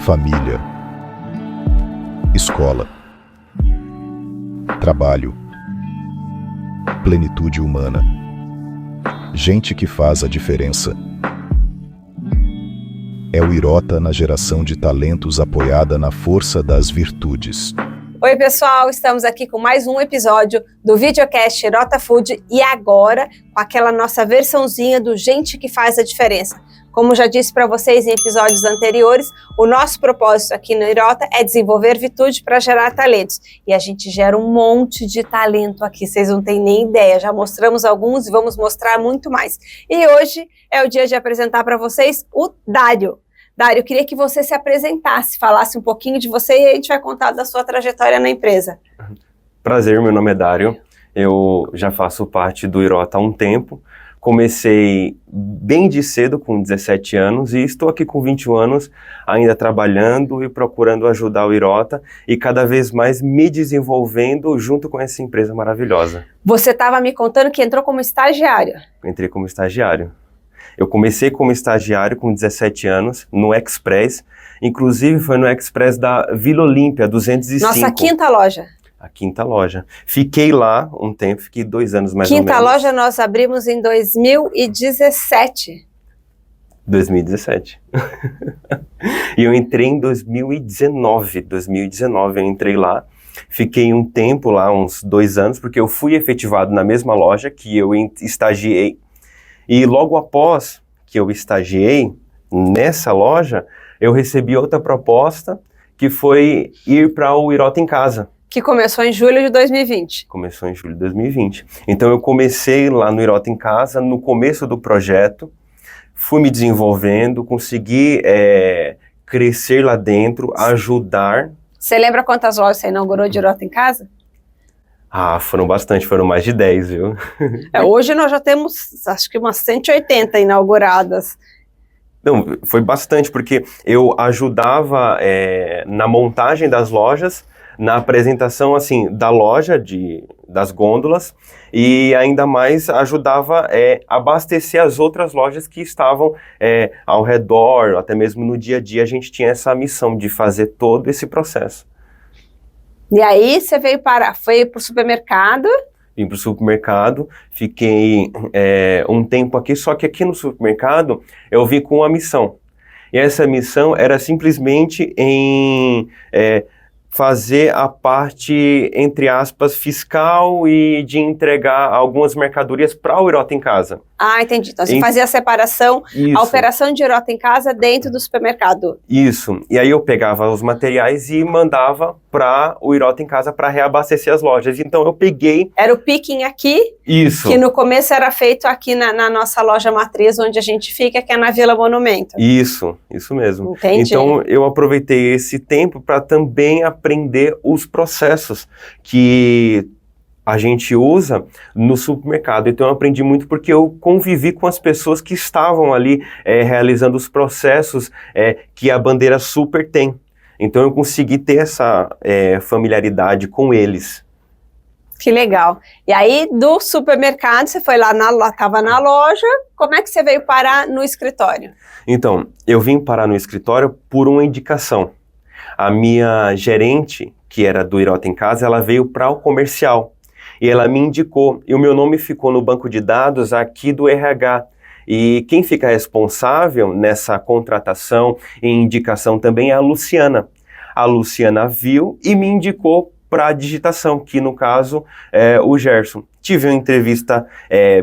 família, escola, trabalho, plenitude humana, gente que faz a diferença. É o Irota na geração de talentos apoiada na força das virtudes. Oi pessoal, estamos aqui com mais um episódio do videocast Irota Food e agora com aquela nossa versãozinha do Gente que Faz a Diferença. Como já disse para vocês em episódios anteriores, o nosso propósito aqui no Irota é desenvolver virtude para gerar talentos. E a gente gera um monte de talento aqui, vocês não têm nem ideia. Já mostramos alguns e vamos mostrar muito mais. E hoje é o dia de apresentar para vocês o Dário. Dário, eu queria que você se apresentasse, falasse um pouquinho de você e a gente vai contar da sua trajetória na empresa. Prazer, meu nome é Dário, eu já faço parte do Irota há um tempo, comecei bem de cedo, com 17 anos, e estou aqui com 21 anos, ainda trabalhando e procurando ajudar o Irota e cada vez mais me desenvolvendo junto com essa empresa maravilhosa. Você estava me contando que entrou como estagiário. Entrei como estagiário. Eu comecei como estagiário com 17 anos, no Express, inclusive foi no Express da Vila Olímpia, 205. Nossa quinta loja. A quinta loja. Fiquei lá um tempo, fiquei 2 anos mais ou menos. Quinta loja nós abrimos em 2017. 2017. E eu entrei em 2019 eu entrei lá. Fiquei um tempo lá, uns 2 anos, porque eu fui efetivado na mesma loja que eu estagiei. E logo após que eu estagiei nessa loja, eu recebi outra proposta, que foi ir para o Irota em Casa. Que começou em julho de 2020. Começou em julho de 2020. Então eu comecei lá no Irota em Casa, no começo do projeto, fui me desenvolvendo, consegui crescer lá dentro, ajudar. Você lembra quantas lojas você inaugurou de Irota em Casa? Ah, foram bastante, foram mais de 10, viu? Hoje nós já temos, acho que umas 180 inauguradas. Não, foi bastante, porque eu ajudava na montagem das lojas, na apresentação, assim, da loja, das gôndolas, e ainda mais ajudava a abastecer as outras lojas que estavam ao redor, até mesmo no dia a dia, a gente tinha essa missão de fazer todo esse processo. E aí você foi para o supermercado? Vim para o supermercado, fiquei um tempo aqui, só que aqui no supermercado eu vim com uma missão. E essa missão era simplesmente em fazer a parte, entre aspas, fiscal e de entregar algumas mercadorias para o Irota em Casa. Ah, entendi. Então você fazia a separação, a operação de Irota em Casa dentro do supermercado. Isso. E aí eu pegava os materiais e mandava para o Irota em Casa para reabastecer as lojas. Então eu peguei... Era o picking aqui? Isso. Que no começo era feito aqui na nossa loja matriz, onde a gente fica, que é na Vila Monumento. Isso mesmo. Entendi. Então eu aproveitei esse tempo para também aprender os processos que a gente usa no supermercado. Então eu aprendi muito porque eu convivi com as pessoas que estavam ali realizando os processos que a bandeira super tem. Então eu consegui ter essa familiaridade com eles. Que legal. E aí do supermercado você foi lá, estava na loja, como é que você veio parar no escritório? Então, eu vim parar no escritório por uma indicação. A minha gerente, que era do Irota em Casa, ela veio para o comercial. E ela me indicou, e o meu nome ficou no banco de dados aqui do RH. E quem fica responsável nessa contratação e indicação também é a Luciana. A Luciana viu e me indicou para a digitação, que no caso é o Gerson. Tive uma entrevista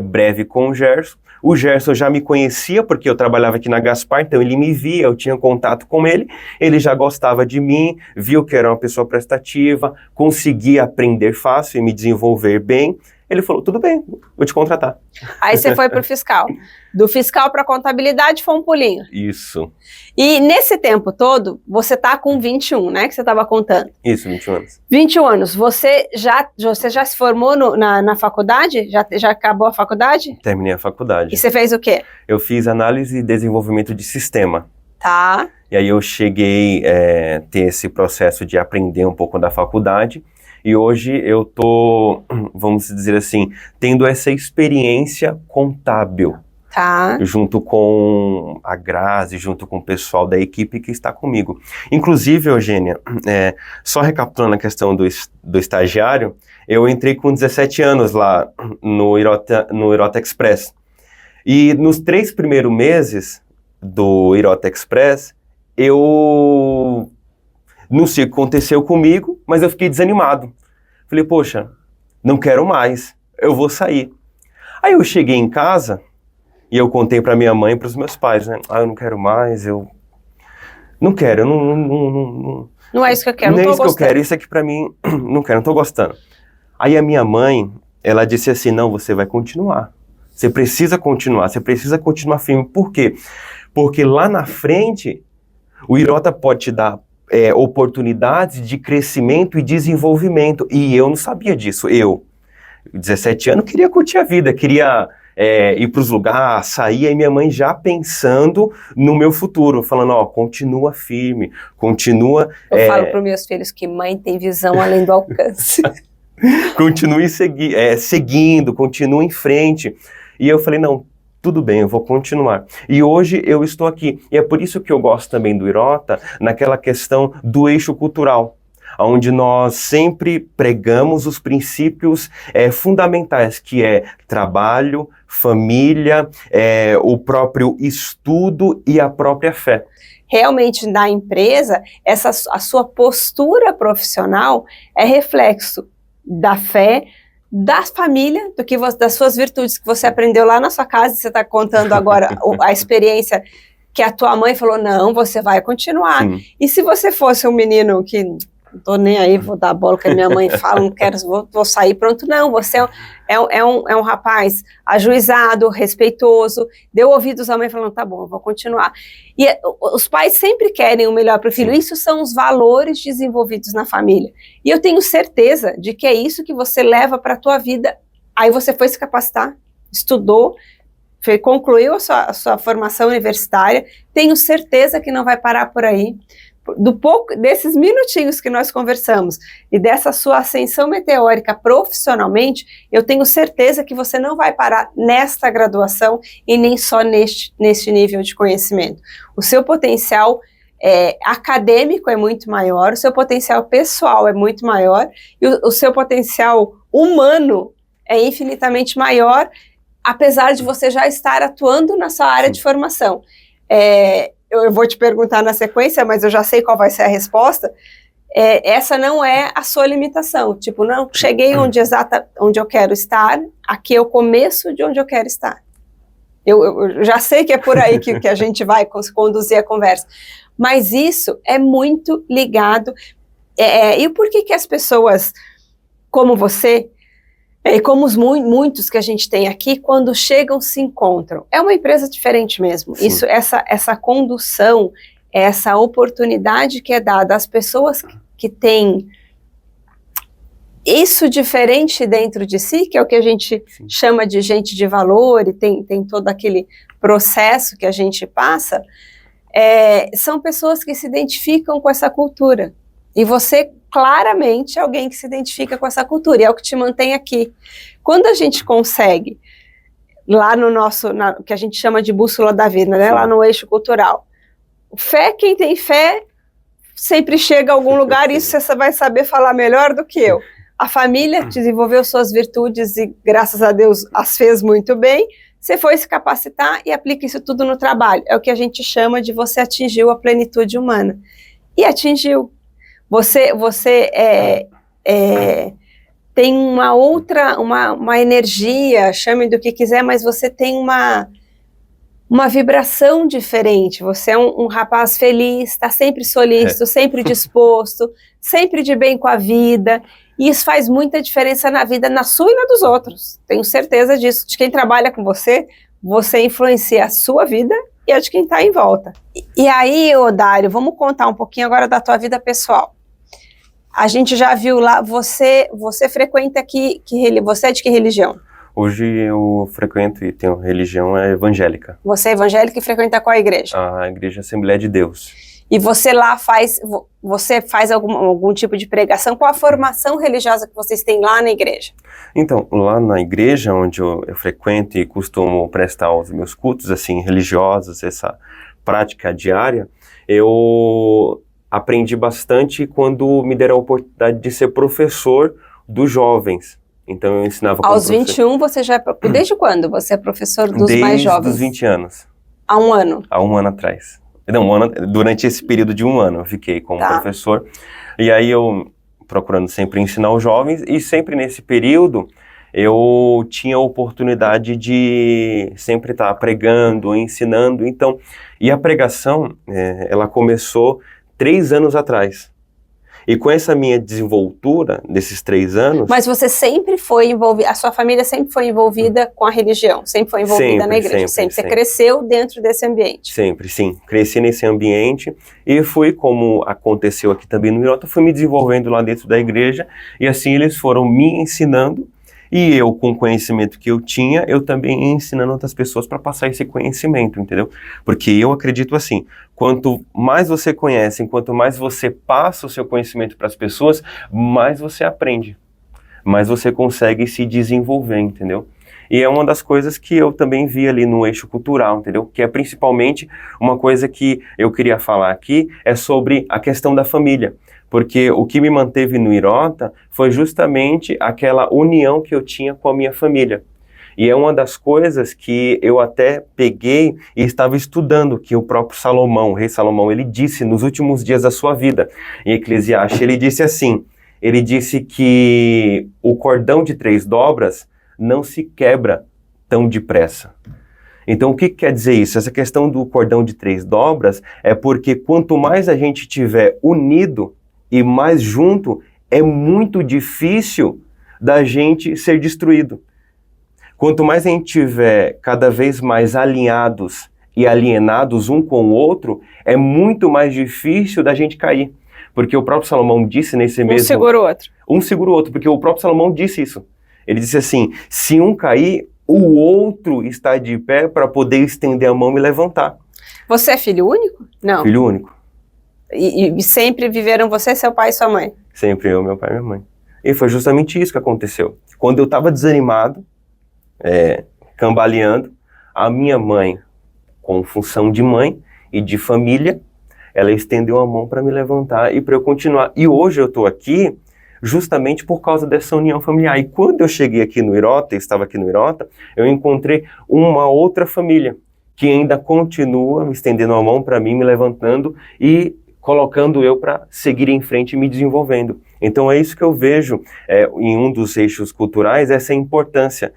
breve com o Gerson. O Gerson já me conhecia porque eu trabalhava aqui na Gaspar, então ele me via, eu tinha contato com ele, ele já gostava de mim, viu que era uma pessoa prestativa, conseguia aprender fácil e me desenvolver bem. Ele falou, tudo bem, vou te contratar. Aí você foi para o fiscal. Do fiscal para a contabilidade foi um pulinho. Isso. E nesse tempo todo, você está com 21, né, que você estava contando. Isso, 21 anos. 21 anos. Você já se formou na faculdade? Já acabou a faculdade? Terminei a faculdade. E você fez o quê? Eu fiz análise e desenvolvimento de sistema. Tá. E aí eu cheguei a ter esse processo de aprender um pouco da faculdade. E hoje eu tô, vamos dizer assim, tendo essa experiência contábil. Tá. junto com a Grazi, junto com o pessoal da equipe que está comigo. Inclusive, Eugênia, só recapitulando a questão do estagiário, eu entrei com 17 anos lá no Irota Express. E nos 3 primeiros meses do Irota Express, eu não sei o que aconteceu comigo, mas eu fiquei desanimado. Falei, poxa, não quero mais, eu vou sair. Aí eu cheguei em casa e eu contei para minha mãe e para os meus pais, né? Eu não quero mais, eu não quero, eu Não é isso que eu quero, não não é tô isso que eu gostando. quero, isso aqui para mim, não quero, não tô gostando. Aí a minha mãe, ela disse assim, não, você vai continuar. Você precisa continuar firme. Por quê? Porque lá na frente, o Irota pode te dar oportunidades de crescimento e desenvolvimento. E eu não sabia disso. Eu, 17 anos, queria curtir a vida, queria ir para os lugares, sair. Aí minha mãe já pensando no meu futuro, falando, continua firme, continua... Eu falo para os meus filhos que mãe tem visão além do alcance. Continue seguindo, continue em frente. E eu falei, não, tudo bem, eu vou continuar. E hoje eu estou aqui. E é por isso que eu gosto também do Irota, naquela questão do eixo cultural, onde nós sempre pregamos os princípios fundamentais, que é trabalho, família, o próprio estudo e a própria fé. Realmente, na empresa, a sua postura profissional é reflexo da fé, da família, das suas virtudes que você aprendeu lá na sua casa, e você está contando agora a experiência que a tua mãe falou, não, você vai continuar. Sim. E se você fosse um menino que não tô nem aí, vou dar bola que a minha mãe fala, não quero, vou sair, pronto, não, você é um rapaz ajuizado, respeitoso, deu ouvidos à mãe falando, tá bom, eu vou continuar. E os pais sempre querem o melhor para o filho. Isso são os valores desenvolvidos na família. E eu tenho certeza de que é isso que você leva para a tua vida. Aí você foi se capacitar, estudou, concluiu a sua formação universitária, tenho certeza que não vai parar por aí. Desses minutinhos que nós conversamos e dessa sua ascensão meteórica profissionalmente, eu tenho certeza que você não vai parar nesta graduação e nem só neste nível de conhecimento. O seu potencial acadêmico é muito maior, o seu potencial pessoal é muito maior e o seu potencial humano é infinitamente maior, apesar de você já estar atuando na sua área de formação. Eu vou te perguntar na sequência, mas eu já sei qual vai ser a resposta. Essa não é a sua limitação. Tipo, não, cheguei onde eu quero estar, aqui é o começo de onde eu quero estar. Eu já sei que é por aí que a gente vai conduzir a conversa. Mas isso é muito ligado. E por que as pessoas, como você, e como muitos que a gente tem aqui, quando chegam, se encontram. É uma empresa diferente mesmo. Isso, essa condução, essa oportunidade que é dada às pessoas que têm isso diferente dentro de si, que é o que a gente chama de gente de valor, e tem todo aquele processo que a gente passa, são pessoas que se identificam com essa cultura. E você, claramente, é alguém que se identifica com essa cultura, e é o que te mantém aqui. Quando a gente consegue, lá no nosso, que a gente chama de bússola da vida, né, lá no eixo cultural, quem tem fé sempre chega a algum lugar, e isso você vai saber falar melhor do que eu. A família desenvolveu suas virtudes e, graças a Deus, as fez muito bem. Você foi se capacitar e aplica isso tudo no trabalho. É o que a gente chama de você atingiu a plenitude humana. E atingiu. Você tem uma outra, uma energia, chame do que quiser, mas você tem uma vibração diferente. Você é um rapaz feliz, está sempre solícito, sempre disposto, sempre de bem com a vida. E isso faz muita diferença na vida, na sua e na dos outros. Tenho certeza disso. De quem trabalha com você, você influencia a sua vida e a de quem está em volta. E aí, Dário, vamos contar um pouquinho agora da tua vida pessoal. A gente já viu lá, você frequenta você é de que religião? Hoje eu frequento e tenho religião evangélica. Você é evangélica e frequenta qual igreja? A Igreja Assembleia de Deus. E você lá você faz algum tipo de pregação? Qual a formação religiosa que vocês têm lá na igreja? Então, lá na igreja onde eu frequento e costumo prestar os meus cultos, assim, religiosos, essa prática diária, eu aprendi bastante quando me deram a oportunidade de ser professor dos jovens. Então, eu ensinava como Aos 21, você já é... Desde quando você é professor dos mais jovens? Desde os 20 anos. Há um ano? Há um ano atrás. Não, durante esse período de um ano eu fiquei como professor. E aí eu, procurando sempre ensinar os jovens, e sempre nesse período eu tinha a oportunidade de sempre estar pregando, ensinando. Então, e a pregação, ela começou 3 anos atrás. E com essa minha desenvoltura desses 3 anos... Mas você sempre foi envolvido, a sua família sempre foi envolvida com a religião, sempre foi envolvida na igreja, sempre. Você cresceu dentro desse ambiente. Sempre, sim. Cresci nesse ambiente e fui, como aconteceu aqui também no Irota, fui me desenvolvendo lá dentro da igreja e assim eles foram me ensinando e eu, com o conhecimento que eu tinha, eu também ia ensinando outras pessoas para passar esse conhecimento, entendeu? Porque eu acredito assim, quanto mais você conhece, quanto mais você passa o seu conhecimento para as pessoas, mais você aprende, mais você consegue se desenvolver, entendeu? E é uma das coisas que eu também vi ali no eixo cultural, entendeu? Que é principalmente uma coisa que eu queria falar aqui, é sobre a questão da família. Porque o que me manteve no Irota foi justamente aquela união que eu tinha com a minha família. E é uma das coisas que eu até peguei e estava estudando, que o próprio Salomão, o rei Salomão, ele disse nos últimos dias da sua vida, em Eclesiastes, ele disse assim, ele disse que o cordão de 3 dobras não se quebra tão depressa. Então, o que quer dizer isso? Essa questão do cordão de 3 dobras é porque quanto mais a gente tiver unido e mais junto, é muito difícil da gente ser destruído. Quanto mais a gente tiver cada vez mais alinhados e alienados um com o outro, é muito mais difícil da gente cair. Porque o próprio Salomão disse nesse mesmo... Um segura o outro. Um segura o outro, porque o próprio Salomão disse isso. Ele disse assim, se um cair, o outro está de pé para poder estender a mão e levantar. Você é filho único? Não. Filho único. E sempre viveram você, seu pai e sua mãe? Sempre eu, meu pai e minha mãe. E foi justamente isso que aconteceu. Quando eu estava desanimado, cambaleando, a minha mãe, com função de mãe e de família, ela estendeu a mão para me levantar e para eu continuar. E hoje eu estou aqui justamente por causa dessa união familiar. E quando eu cheguei aqui no Irota, estava aqui no Irota, eu encontrei uma outra família que ainda continua me estendendo a mão para mim, me levantando e colocando eu para seguir em frente e me desenvolvendo. Então é isso que eu vejo em um dos eixos culturais, essa importância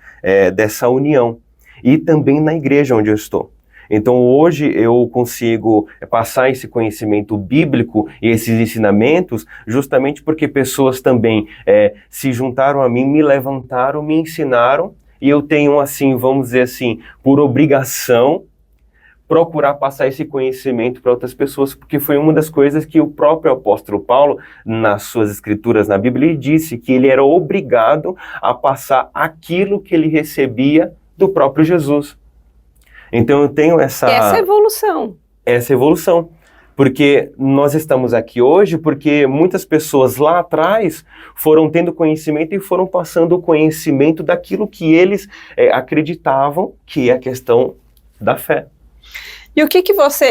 dessa união. E também na igreja onde eu estou. Então hoje eu consigo passar esse conhecimento bíblico e esses ensinamentos justamente porque pessoas também se juntaram a mim, me levantaram, me ensinaram e eu tenho assim, vamos dizer assim, por obrigação, procurar passar esse conhecimento para outras pessoas, porque foi uma das coisas que o próprio apóstolo Paulo, nas suas escrituras na Bíblia, ele disse que ele era obrigado a passar aquilo que ele recebia do próprio Jesus. Então eu tenho essa evolução. Essa evolução. Porque nós estamos aqui hoje porque muitas pessoas lá atrás foram tendo conhecimento e foram passando o conhecimento daquilo que eles acreditavam que é a questão da fé. E o que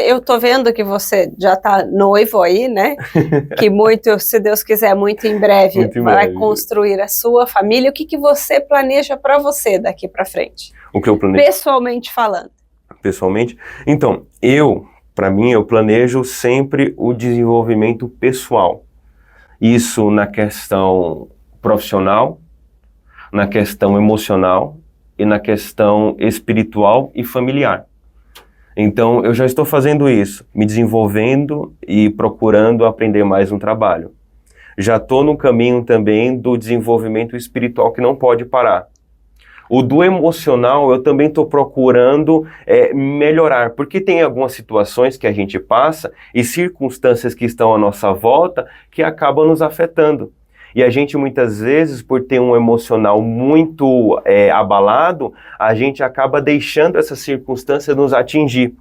eu tô vendo que você já tá noivo aí, né? Que muito, se Deus quiser, muito em breve vai construir a sua família. O que você planeja para você daqui para frente? O que eu planejo? Pessoalmente falando. Pessoalmente? Então, para mim, eu planejo sempre o desenvolvimento pessoal. Isso na questão profissional, na questão emocional e na questão espiritual e familiar. Então, eu já estou fazendo isso, me desenvolvendo e procurando aprender mais no trabalho. Já estou no caminho também do desenvolvimento espiritual que não pode parar. O do emocional eu também estou procurando melhorar, porque tem algumas situações que a gente passa e circunstâncias que estão à nossa volta que acabam nos afetando. E a gente muitas vezes, por ter um emocional muito abalado, a gente acaba deixando essa circunstância nos atingir.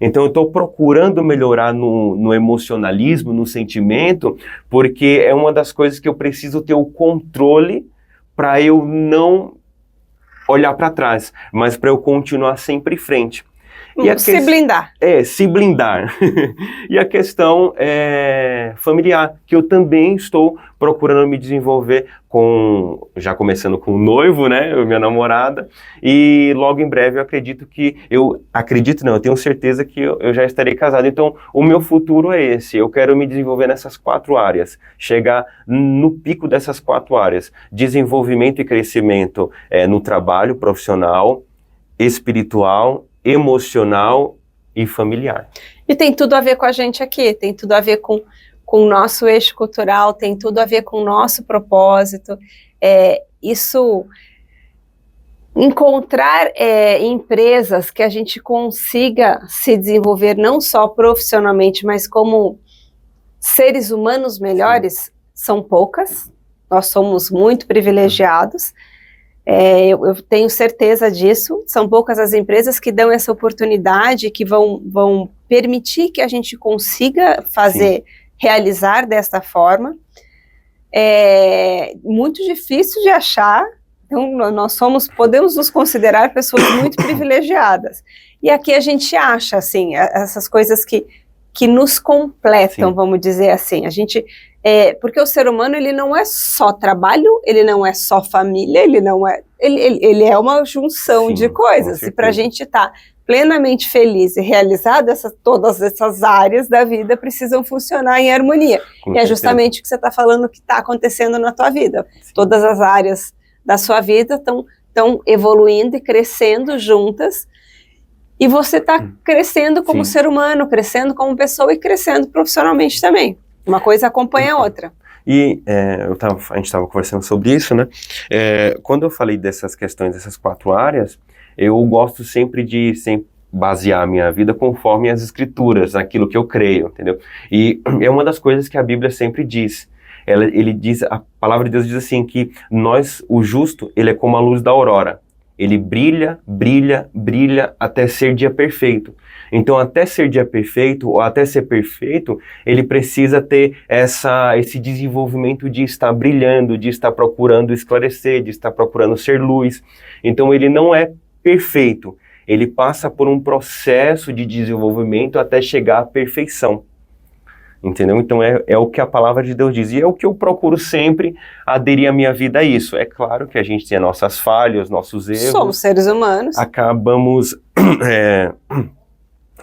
Então eu estou procurando melhorar no emocionalismo, no sentimento, porque é uma das coisas que eu preciso ter o controle para eu não olhar para trás, mas para eu continuar sempre em frente. Se blindar. Se blindar. E a questão familiar, que eu também estou procurando me desenvolver já começando com o noivo, né, minha namorada, e logo em breve eu tenho certeza que eu já estarei casado. Então, o meu futuro é esse, eu quero me desenvolver nessas 4 áreas, chegar no pico dessas 4 áreas, desenvolvimento e crescimento no trabalho profissional, espiritual, emocional e familiar. E tem tudo a ver com a gente aqui, tem tudo a ver com o nosso eixo cultural, tem tudo a ver com o nosso propósito. Encontrar empresas que a gente consiga se desenvolver não só profissionalmente, mas como seres humanos melhores, são poucas. Nós somos muito privilegiados. Eu tenho certeza disso. São poucas as empresas que dão essa oportunidade, que vão permitir que a gente consiga realizar desta forma. É muito difícil de achar, então podemos nos considerar pessoas muito privilegiadas. E aqui a gente acha, assim, essas coisas que nos completam, sim, vamos dizer assim. Porque o ser humano, ele não é só trabalho, ele não é só família, ele é uma junção, sim, de coisas. E para a gente estar plenamente feliz e realizado, todas essas áreas da vida precisam funcionar em harmonia. E é justamente o que você está falando que está acontecendo na tua vida. Sim. Todas as áreas da sua vida estão evoluindo e crescendo juntas. E você está crescendo como, sim, ser humano, crescendo como pessoa e crescendo profissionalmente também. Uma coisa acompanha a outra. E a gente estava conversando sobre isso, né? Quando eu falei dessas questões, dessas 4 áreas, eu gosto sempre de basear a minha vida conforme as escrituras, aquilo que eu creio, entendeu? E é uma das coisas que a Bíblia sempre diz. A palavra de Deus diz assim, que o justo, ele é como a luz da aurora. Ele brilha, brilha, brilha até ser dia perfeito. Então, até ser dia perfeito, ou até ser perfeito, ele precisa ter esse desenvolvimento de estar brilhando, de estar procurando esclarecer, de estar procurando ser luz. Então, ele não é perfeito. Ele passa por um processo de desenvolvimento até chegar à perfeição. Entendeu? Então é o que a palavra de Deus diz. E é o que eu procuro sempre aderir a minha vida a isso. É claro que a gente tem nossas falhas, nossos erros. Somos seres humanos. Acabamos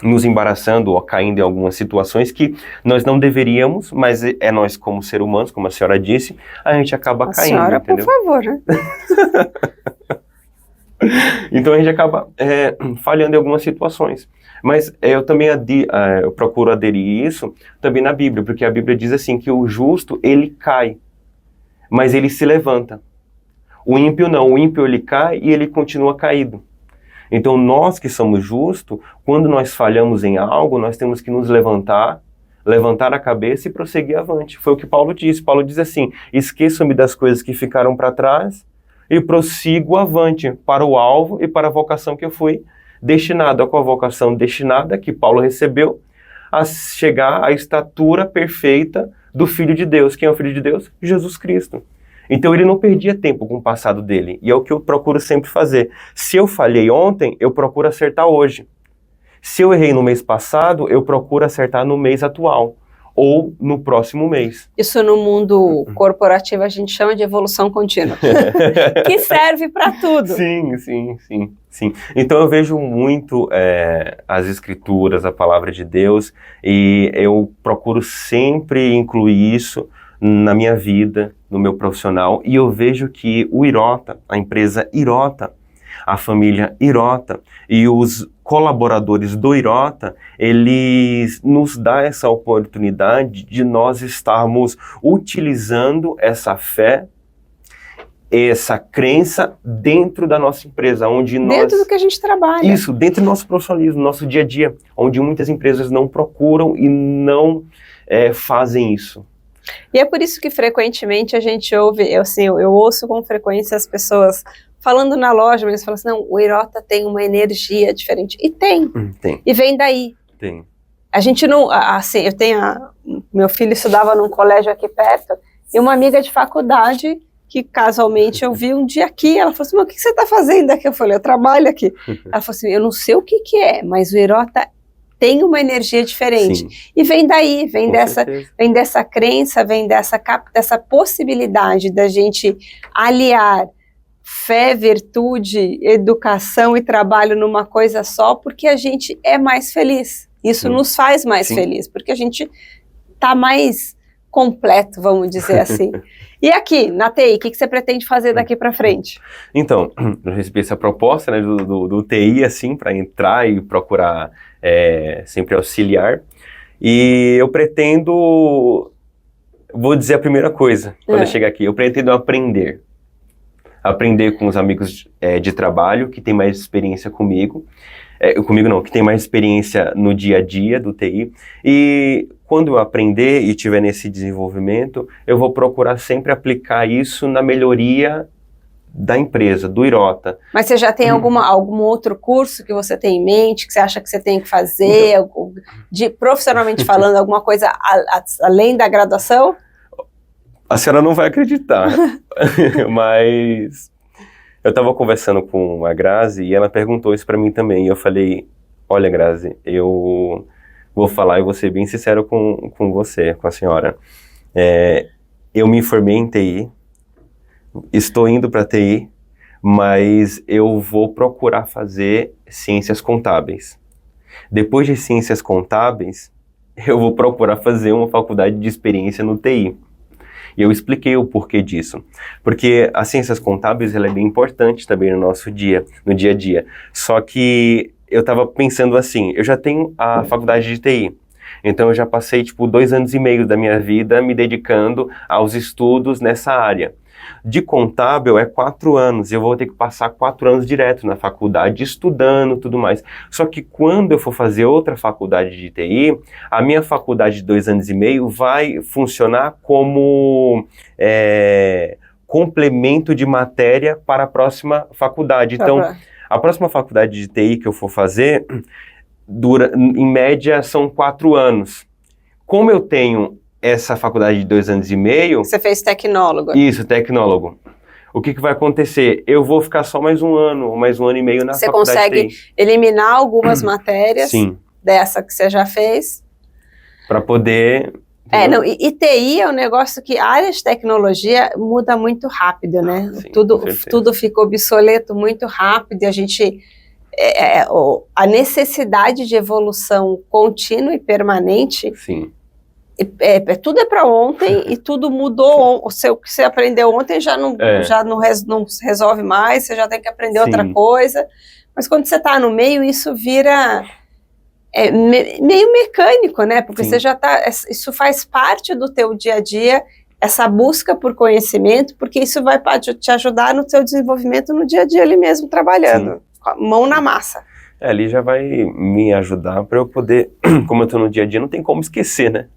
nos embaraçando ou caindo em algumas situações que nós não deveríamos, mas nós como seres humanos, como a senhora disse, a gente acaba caindo. A senhora, entendeu? Por favor, né? Então a gente acaba falhando em algumas situações. Mas eu também eu procuro aderir isso também na Bíblia, porque a Bíblia diz assim que o justo, ele cai, mas ele se levanta. O ímpio não, o ímpio ele cai e ele continua caído. Então nós que somos justos, quando nós falhamos em algo, nós temos que nos levantar a cabeça e prosseguir avante. Foi o que Paulo disse. Paulo diz assim, esqueçam-me das coisas que ficaram para trás e prossigo avante para o alvo e para a vocação que eu fui destinado, com a vocação destinada que Paulo recebeu, a chegar à estatura perfeita do Filho de Deus. Quem é o Filho de Deus? Jesus Cristo. Então ele não perdia tempo com o passado dele, e é o que eu procuro sempre fazer. Se eu falhei ontem, eu procuro acertar hoje. Se eu errei no mês passado, eu procuro acertar no mês atual, ou no próximo mês. Isso no mundo corporativo a gente chama de evolução contínua, que serve para tudo. Sim. Então eu vejo muito as escrituras, a palavra de Deus, e eu procuro sempre incluir isso na minha vida, no meu profissional, e eu vejo que o Irota, a empresa Irota, a família Irota e os colaboradores do Irota, eles nos dão essa oportunidade de nós estarmos utilizando essa fé, essa crença dentro da nossa empresa, onde dentro do que a gente trabalha. Isso, dentro do nosso profissionalismo, nosso dia a dia, onde muitas empresas não procuram e não fazem isso. E é por isso que frequentemente a gente ouve, eu ouço com frequência as pessoas falando na loja, mas eles falam assim, não, o Irota tem uma energia diferente. E tem. E vem daí. Tem. A gente não, assim, meu filho estudava num colégio aqui perto, e uma amiga de faculdade, que casualmente eu vi um dia aqui, ela falou assim, mas o que você está fazendo aqui? Eu falei, eu trabalho aqui. Ela falou assim, eu não sei o que é, mas o Irota tem uma energia diferente. Sim. E vem daí, vem certeza. dessa crença, vem dessa possibilidade da gente aliar fé, virtude, educação e trabalho numa coisa só, porque a gente é mais feliz. Isso Sim. nos faz mais Sim. feliz, porque a gente está mais completo, vamos dizer assim. E aqui, na TI, o que você pretende fazer daqui para frente? Então, eu recebi essa proposta, né, do TI, assim, para entrar e procurar sempre auxiliar. E eu pretendo, vou dizer a primeira coisa, quando eu chegar aqui, eu pretendo aprender. Aprender com os amigos de trabalho que têm mais experiência comigo. Comigo não, que tem mais experiência no dia a dia do TI, e quando eu aprender e estiver nesse desenvolvimento, eu vou procurar sempre aplicar isso na melhoria da empresa, do Irota. Mas você já tem algum outro curso que você tem em mente, que você acha que você tem que fazer, profissionalmente falando, alguma coisa além da graduação? A senhora não vai acreditar, mas... Eu estava conversando com a Grazi e ela perguntou isso para mim também. E eu falei, olha, Grazi, eu vou falar e vou ser bem sincero com você, com a senhora. Eu me formei em TI, estou indo para TI, mas eu vou procurar fazer ciências contábeis. Depois de ciências contábeis, eu vou procurar fazer uma faculdade de experiência no TI. E eu expliquei o porquê disso. Porque as ciências contábeis, ela é bem importante também no nosso dia, no dia a dia. Só que eu estava pensando assim, eu já tenho a faculdade de TI. Então eu já passei, 2 anos e meio da minha vida me dedicando aos estudos nessa área. De contábil é 4 anos, eu vou ter que passar 4 anos direto na faculdade, estudando e tudo mais. Só que quando eu for fazer outra faculdade de TI, a minha faculdade de 2 anos e meio vai funcionar como complemento de matéria para a próxima faculdade. Então, a próxima faculdade de TI que eu for fazer, em média, são 4 anos. Como eu tenho essa faculdade de 2 anos e meio... Você fez tecnólogo. Isso, tecnólogo. O que vai acontecer? Eu vou ficar só mais um ano e meio na faculdade. Você consegue eliminar algumas matérias dessa que você já fez? Para poder... E TI é um negócio que a área de tecnologia muda muito rápido, né? Sim, tudo fica obsoleto muito rápido e a gente... a necessidade de evolução contínua e permanente... Sim. Tudo é para ontem e tudo mudou. O que você aprendeu ontem já não resolve mais, você já tem que aprender outra coisa. Mas quando você está no meio, isso vira meio mecânico, né? Porque você já está. Isso faz parte do teu dia a dia, essa busca por conhecimento, porque isso vai te ajudar no seu desenvolvimento no dia a dia ali mesmo, trabalhando, com a mão na massa. Ali já vai me ajudar para eu poder, como eu estou no dia a dia, não tem como esquecer, né?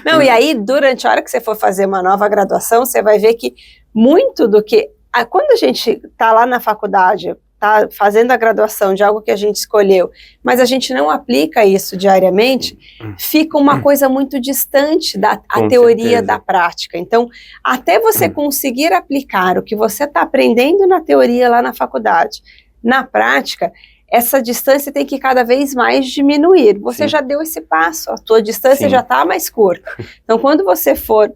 Não, e aí, durante a hora que você for fazer uma nova graduação, você vai ver que muito do que... Quando a gente está lá na faculdade, está fazendo a graduação de algo que a gente escolheu, mas a gente não aplica isso diariamente, fica uma coisa muito distante da teoria da prática. Então, até você conseguir aplicar o que você está aprendendo na teoria lá na faculdade, na prática, essa distância tem que cada vez mais diminuir. Você já deu esse passo, a tua distância já está mais curta. Então, quando você for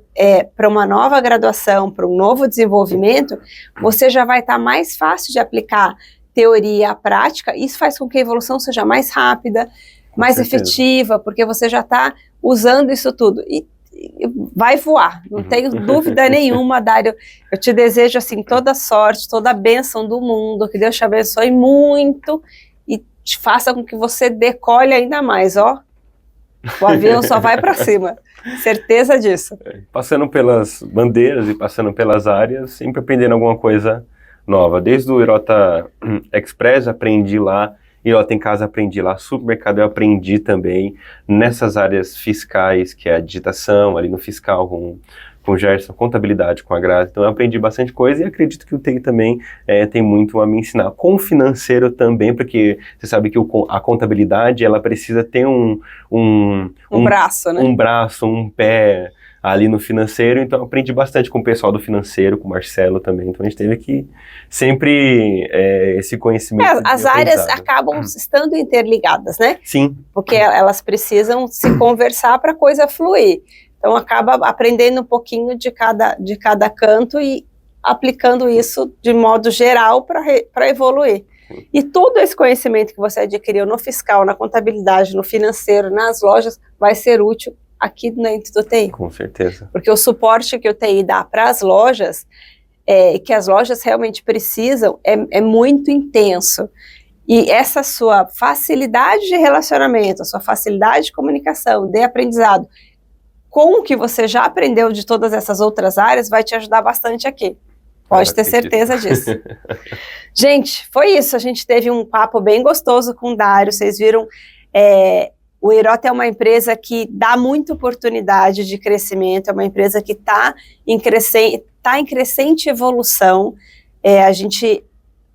para uma nova graduação, para um novo desenvolvimento, você já vai estar mais fácil de aplicar teoria à prática. Isso faz com que a evolução seja mais rápida, mais efetiva, porque você já está usando isso tudo. E vai voar, não tenho dúvida nenhuma, Dário. Eu te desejo assim toda sorte, toda a bênção do mundo, que Deus te abençoe muito e te faça com que você decole ainda mais, ó. O avião só vai para cima, certeza disso. Passando pelas bandeiras e passando pelas áreas, sempre aprendendo alguma coisa nova. Desde o Irota Express aprendi lá, Irota em Casa aprendi lá, supermercado eu aprendi também, nessas áreas fiscais, que é a digitação, ali no fiscal, com o Gerson, contabilidade com a Grazi. Então eu aprendi bastante coisa e acredito que o TI também tem muito a me ensinar. Com o financeiro também, porque você sabe que a contabilidade, ela precisa ter um braço, né? Um braço, um pé ali no financeiro. Então eu aprendi bastante com o pessoal do financeiro, com o Marcelo também. Então a gente teve que sempre esse conhecimento. As áreas acabam estando interligadas, né? Sim. Porque elas precisam se conversar para a coisa fluir. Então acaba aprendendo um pouquinho de cada canto e aplicando isso de modo geral para evoluir. E todo esse conhecimento que você adquiriu no fiscal, na contabilidade, no financeiro, nas lojas, vai ser útil aqui dentro do TI. Com certeza. Porque o suporte que o TI dá para as lojas, que as lojas realmente precisam, é muito intenso. E essa sua facilidade de relacionamento, a sua facilidade de comunicação, de aprendizado, com o que você já aprendeu de todas essas outras áreas, vai te ajudar bastante aqui. Pode ter certeza disso. Gente, foi isso. A gente teve um papo bem gostoso com o Dário. Vocês viram, o Irota é uma empresa que dá muita oportunidade de crescimento, é uma empresa que está em crescente evolução.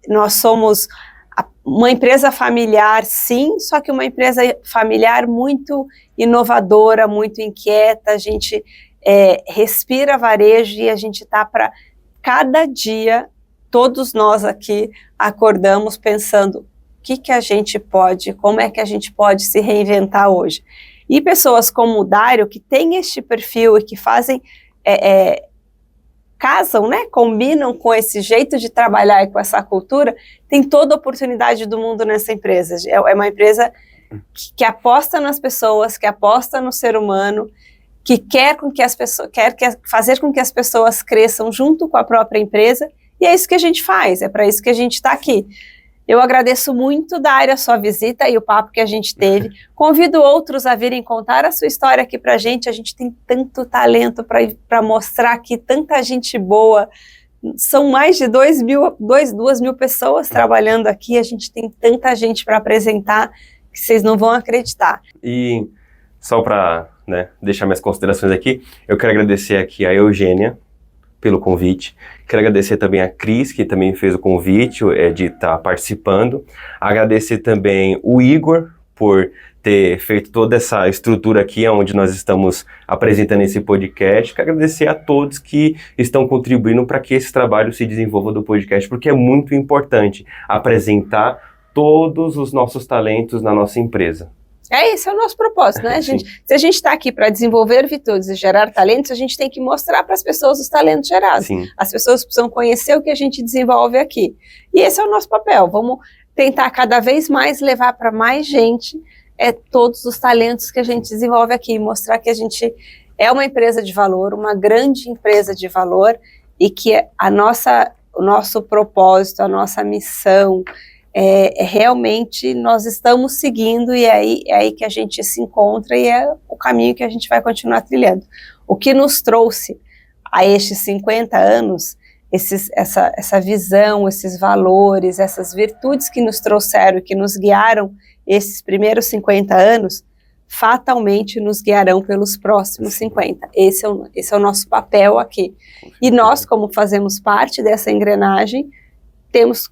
Nós somos uma empresa familiar, sim, só que uma empresa familiar muito inovadora, muito inquieta. A gente respira varejo e a gente está para cada dia, todos nós aqui acordamos pensando o que a gente pode, como é que a gente pode se reinventar hoje. E pessoas como o Dário, que tem este perfil e que fazem, casam, né, combinam com esse jeito de trabalhar e com essa cultura, tem toda a oportunidade do mundo nessa empresa. É uma empresa que aposta nas pessoas, que aposta no ser humano, que quer fazer com que as pessoas cresçam junto com a própria empresa, e é isso que a gente faz, é para isso que a gente está aqui. Eu agradeço muito, Dário, a sua visita e o papo que a gente teve. Convido outros a virem contar a sua história aqui pra gente. A gente tem tanto talento para mostrar aqui, tanta gente boa. São mais de 2 mil pessoas trabalhando aqui. A gente tem tanta gente para apresentar que vocês não vão acreditar. E só para deixar minhas considerações aqui, eu quero agradecer aqui a Eugênia pelo convite. Quero agradecer também a Cris, que também fez o convite de estar participando. Agradecer também o Igor por ter feito toda essa estrutura aqui, onde nós estamos apresentando esse podcast. Quero agradecer a todos que estão contribuindo para que esse trabalho se desenvolva do podcast, porque é muito importante apresentar todos os nossos talentos na nossa empresa. Esse é o nosso propósito, né, gente? Se a gente está aqui para desenvolver virtudes e gerar talentos, a gente tem que mostrar para as pessoas os talentos gerados. Sim. As pessoas precisam conhecer o que a gente desenvolve aqui. E esse é o nosso papel. Vamos tentar cada vez mais levar para mais gente todos os talentos que a gente desenvolve aqui, mostrar que a gente é uma empresa de valor, uma grande empresa de valor, e que o nosso propósito, a nossa missão, realmente nós estamos seguindo, e é aí que a gente se encontra, e é o caminho que a gente vai continuar trilhando. O que nos trouxe a estes 50 anos, essa visão, esses valores, essas virtudes que nos trouxeram e que nos guiaram esses primeiros 50 anos, fatalmente nos guiarão pelos próximos 50. Esse é o nosso papel aqui. E nós, como fazemos parte dessa engrenagem, temos,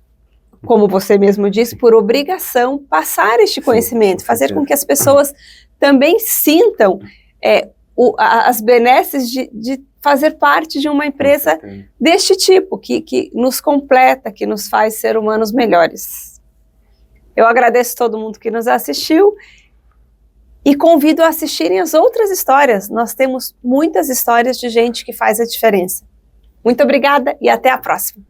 como você mesmo disse, por obrigação, passar este conhecimento, fazer com que as pessoas também sintam as benesses de fazer parte de uma empresa deste tipo, que nos completa, que nos faz ser humanos melhores. Eu agradeço todo mundo que nos assistiu e convido a assistirem as outras histórias. Nós temos muitas histórias de gente que faz a diferença. Muito obrigada e até a próxima.